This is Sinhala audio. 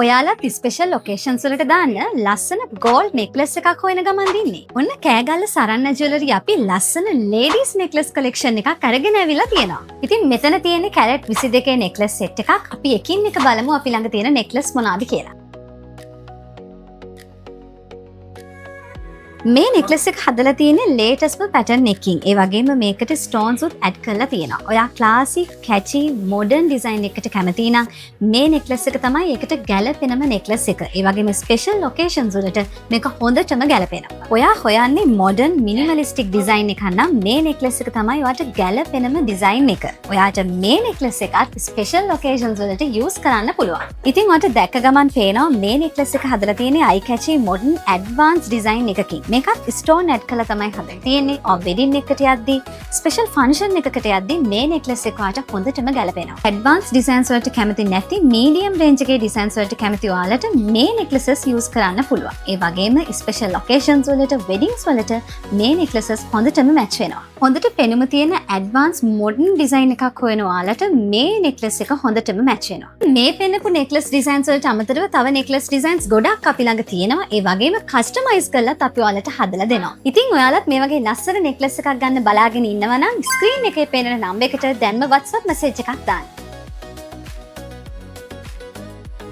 ඔයාලත් ස්පෙෂල් ලොකේෂන්ස් වලට දාන්න ලස්සන ගෝල්ඩ් නෙක්ලස් එකක් හොයන ගමන් දින්නේ. ඔන්න කෑගල්ල සරන්න ජුවලරි අපි ලස්සන ලේඩීස් නෙක්ලස් කලෙක්ෂන් එකක් අරගෙන ඇවිල්ලා තියෙනවා. ඉතින් මෙතන තියෙන්නේ කැරට් 22 නෙක්ලස් සෙට් එකක්. අපි එකින් එක බලමු අපි ළඟ තියෙන නෙක්ලස් මොනවාද කියලා. මේ නෙක්ලස් එක හදලා තියෙන්නේ ලේටස්ට්ම පැටර්න් එකකින්. ඒ වගේම මේකට ස්ටෝන්ස් උත් ඇඩ් කරලා තියෙනවා. ඔයා ක්ලාසික්, කැචි, මොඩර්න් ඩිසයින් එකකට කැමති නම් මේ නෙක්ලස් එක තමයි ඒකට ගැලපෙනම නෙක්ලස් එක. ඒ වගේම ස්පෙෂල් ලොකේෂන්ස් වලට මේක හොඳටම ගැලපෙනවා. ඔයා හොයන්නේ මොඩර්න් මිනිමලිස්ටික් ඩිසයින් එකක් නම් මේ නෙක්ලස් එක තමයි ඔයාට ගැලපෙනම ඩිසයින් එක. ඔයාට මේ නෙක්ලස් එකත් ස්පෙෂල් ලොකේෂන්ස් වලට යූස් කරන්න පුළුවන්. ඉතින් ඔයාට දැක්ක ගමන් පේනවා මේ නෙක්ලස් එක හදලා තියෙන්නේ අයි කැචි මොඩර්න් ඇඩ්වාන්ස් ඩිසයින් එකකින්. මේකත් ස්ටෝන් ඇඩ් කරලා තමයි හදලා තියෙන්නේ. වෙඩින් එකකට යද්දී ස්පෙෂල් ෆන්ක්ෂන් එකකට යද්දී මේ නෙක්ලස් එක ඔයාට හොඳටම ගැලපෙනවා. ඇඩ්වාන්ස් ඩිසයින්ස් වලට කැමති නැති මීඩියම් රේන්ජ් එකේ ඩිසයින්ස් වලට කැමති ඔයාලට මේ නෙක්ලසස් යූස් කරන්න පුළුවන්. ඒ වගේම ස්පෙෂල් ලොකේෂන්ස් වලට වෙඩින්ග්ස් වලට මේ නෙක්ලසස් හොඳටම මැච් වෙනවා. හොඳට පෙනුම තියෙන ඇඩ්වාන්ස් මොඩර්න් ඩිසයින් එකක් හොයන ඔයාලට මේ නෙක්ලස් එක හොඳටම මැච් වෙනවා. මේ පෙන්නපු නෙක්ලස් ඩිසයින්ස් වලට අමතරව තව නෙක්ලස් ඩිසයින්ස් ගොඩක් අපි ළඟ තියෙනවා. ඒ වගේම කස්ටමයිස් කරලත් අපි ඔයාලට හදලා දෙනවා. ඉතින් ඔයාලත් මේ වගේ ලස්සන නෙක්ලස් එකක් ගන්න බලාගෙන ඉන්නවා නම් ස්ක්‍රීන් එකේ පේන නම්බර් එකට දැන්ම WhatsApp මැසේජ් එකක් දාන්න.